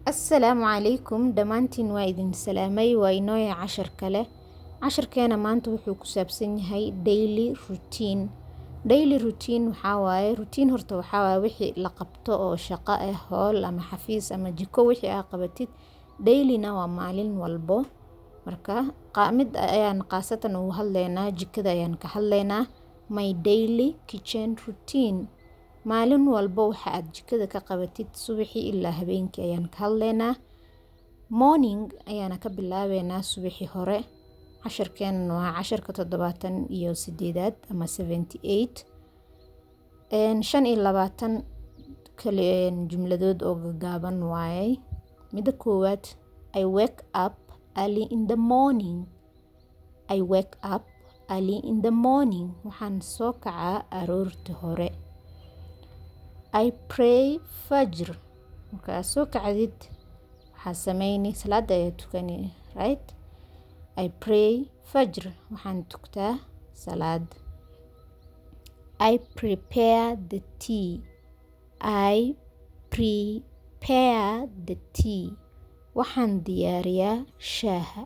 السلام عليكم دمانتين وايدين سلامي وينوي عشر كله عشر كان مانتو وحو كسابسن هاي daily routine وحاواي روتين هرتو وحاواي وحي لقبتو او شقاء هول اما حفيز اما جيكو وحي اقبتid daily نوا مالين والبو marka qaamid ayaan qaasatan u hadlaynaa jikada ayaan ka hadlaynaa my daily kitchen routine maalin walba waxa aad jikada ka qabatid subaxii ilaa habeenkii ayaan ka hadlaynaa morning ayaana ka bilaabeynaa subaxii hore casharkeena waa casharka 78 ama 78 25 kale jumladood oo gagaaban waayay mida koowaad I wake up early in the morning. I wake up early in the morning. waxaan soo kacaa aroorti hore. I pray fajr. markaa soo kacdid waxaa sameynay salaada ayaa tukani, right? I pray fajr. waxaan tuktaa salaad. I prepare the tea. I prepare the tea. waxaan diyaariyaa shaaha.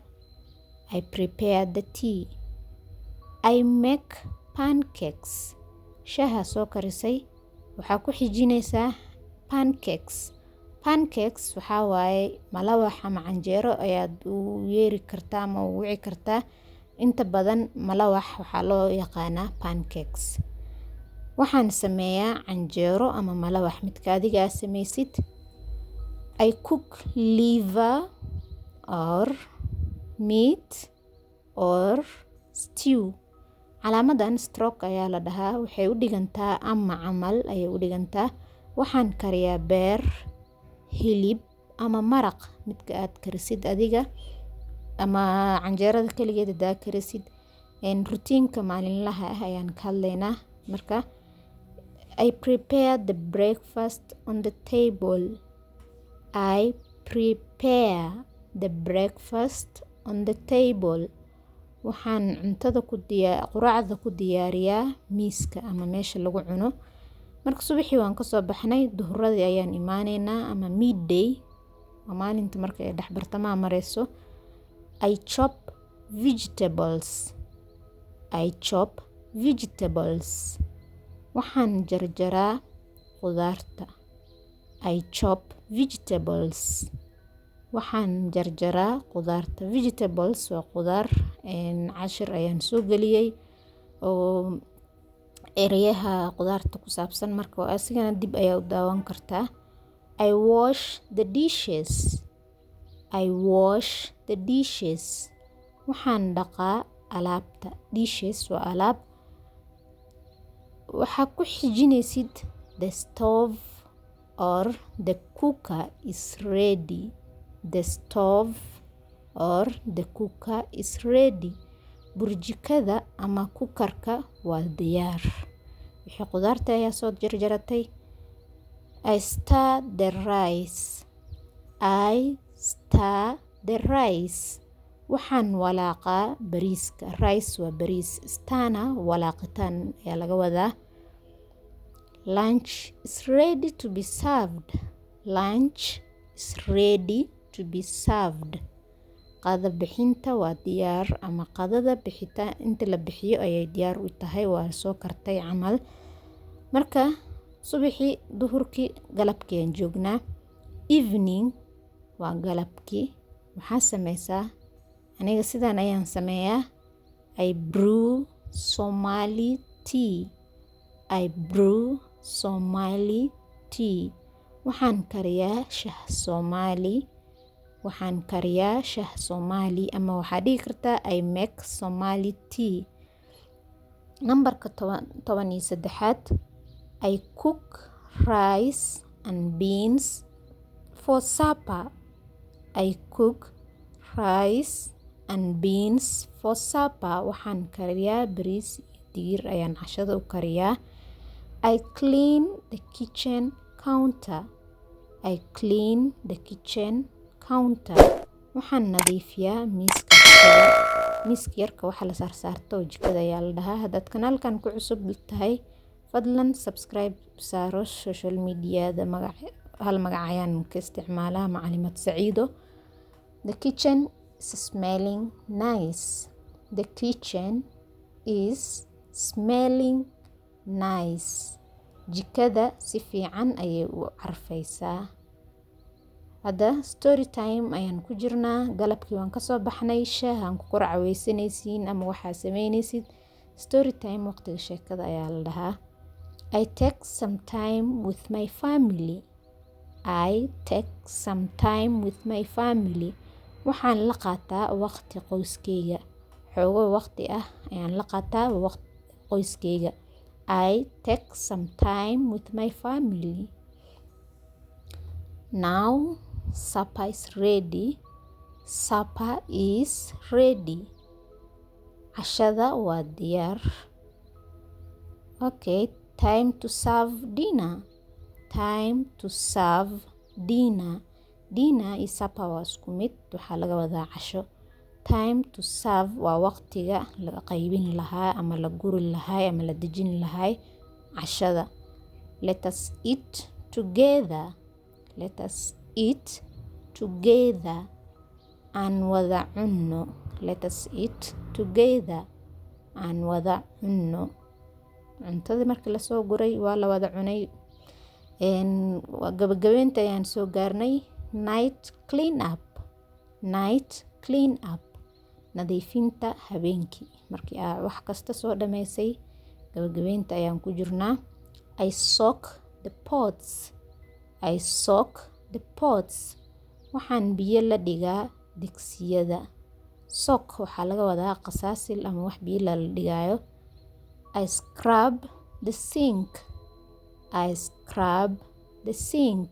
I prepare the tea. I make pancakes. shaaha soo karisay waxaa ku xijinaysaa pancakes. Pancakes waxaa waaye malawax ama canjeero ayaad u yeeri kartaa ama u wici kartaa. inta badan malawax waxaa loo yaqaanaa pancakes. waxaan sameeyaa canjeero ama malawax midka adiga samaysid. I cook liver or meat or stew. calaamadan stroke ayaa la dhahaa, waxay u dhigantaa ama camal ayay u dhigantaa. waxaan kariyaa beer, hilib ama maraq midka aad karisid adiga ama canjeerada kaligeed aad karisid. routiinka maalinlaha ah ayaan ka hadlaynaa. marka I prepare the breakfast on the table. I prepare the breakfast on the table. waxaan cuntada quraacda ku diyaariyaa miiska ama meesha lagu cuno. marka subaxii waan ka soo baxnay, duharadi ayaan imaaneynaa ama midday. maalinta marka ay dhaxbartamaha mareyso. I chop vegetables. I chop vegetables. waxaan jarjaraa qudaarta. I chop vegetables. waxaan jarjaraa qudaarta. Vegetables waa qudaar. cashir ayaan soo geliyay oo erayaha qudaarta ku saabsan, marka asigana dib ayaa u daawan kartaa. I wash the dishes. I wash the dishes. waxaan dhaqaa alaabta. Dishes waa alaab. waxaa ku xijinaysid the stove or the cooker is ready. The stove or the cooker is ready. burjikada ama kukarka waa diyaar. wixii qudaarta ayaa soo jarjaratay. I stir the rice. I stir the rice. waxaan walaaqaa bariiska. Rice waa bariis. Stirna walaaqitaan ayaa laga wadaa. Lunch is ready to be served. Lunch is ready to be served. qada bixinta waa diyaar ama qadada bixita inta la bixiyo ayay diyaar u tahay, waa soo kartay camal. marka subaxii, duhurkii, galabkii aan joognaa. Evening waa galabkii. maxaa sameysaa? aniga sidaan ayaan sameeyaa. I brew Somali tea. I brew Somali tea. waxaan kariyaa shaah Somali. waxaan kariyaa shaah Somali ama waxaa dhihi kartaa I make Somali tea. nambarka 13aad. I cook rice and beans for supper. I cook rice and beans for supper. waxaan kariyaa bariis iyo digir ayaan cashada u kariyaa. I clean the kitchen counter. I clean the kitchen counter. waxaan nadiifiyaa miiska jikada. miiska yarka waxa la saarto jikada ayaa la dhahaa. haddaad kanaalkan ku cusub tahay fadlan subscribe saaro social media da magaca hal magac ayaan ka isticmaalaa macalimaad Saciido. The kitchen is smelling nice. The kitchen is smelling nice. Jikada si fiican ayay u carfaysaa. Hadda story time ayaan ku jirnaa. Galabkii waan kasoo baxnay. Shaahan ku quracaweysanaysiin ama waxaa sameynaysid. Story time waqtiga sheekada ayaa la dhahaa. I take some time with my family. I take some time with my family. Waxaan la qaataa waqti qoyskeyga. Xoogo waqti ah ayaan la qaataa qoyskeyga. I take some time with my family. Now supper is ready. Supper is ready. Cashada waa diyaar. Okay, time to serve dinner. Time to serve dinner. Dinner iyo supper waa isku mid, waxaa laga wadaa casho. Time to serve waa waqtiga laga qaybin lahaa ama la guri lahaa ama la dejin lahaa cashada. Let us eat together. Let us eat together. Aan wada cunno. Let us eat together. Aan wada cunno. Cuntadii markii lasoo guray waa la wada cunay. Gabagabeynta ayaan soo gaarnay. Night clean up. Night clean up. Nadiifinta habeenkii. Markii wax kasta soo dhameysay, gabagabeynta ayaan ku jirnaa. I soak the pots. I soak the pots. Waxaan biyo la dhigaa digsiyada. Soak waxaa laga wadaa qasaasil ama wax biyo la dhigaayo. I scrub the sink. I scrub the sink.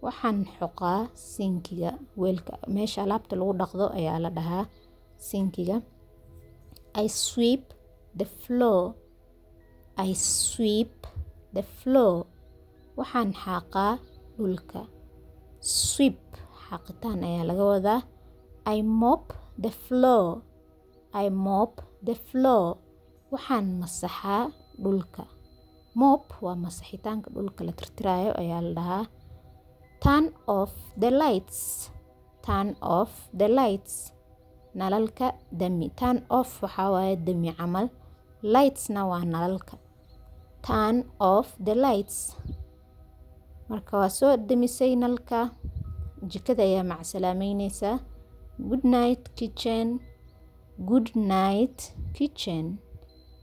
Waxaan xoqaa sinkiga, weelka meesha alaabta lagu dhaqdo ayaa la dhahaa sinkiga. I sweep the floor. I sweep the floor. Waxaan xaqaa dhulka. Sweep xaqitaan ayaa laga wadaa. I mop the floor. I mop the floor. Waxaan masaxaa dhulka. Mop waa masaxitaanka dhulka la tirtiraayo ayaa la dhahaa. Turn off the lights. Turn off the lights. Nalalka dami. Turn off waxaa waaye dami camal. Lightsna waa nalalka. Turn off the lights. Marka waa soo damisay nalka. Jikada ayaa macsalaameynaysaa. Good night kitchen. Good night kitchen.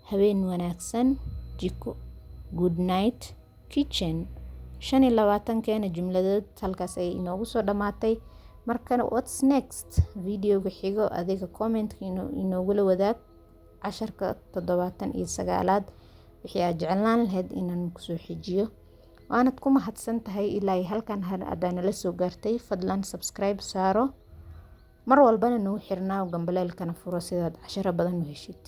Habeen wanaagsan jiko. Good night kitchen. 25 jumladood halkaas ay inoogu soo dhamaatay. Markana what's next? Videoga xigo adiga comment-ka inoogula wadaag. 79aad wixii aad jeclaan lahayd inaan kusoo xijiyo. waanad ku mahadsan tahay ilaa halkan hadaan la soo gaartay. Fadlan subscribe saaro. mar walbana noo xirnaa gambaleelkana furo sidaad 10 badan u heshid.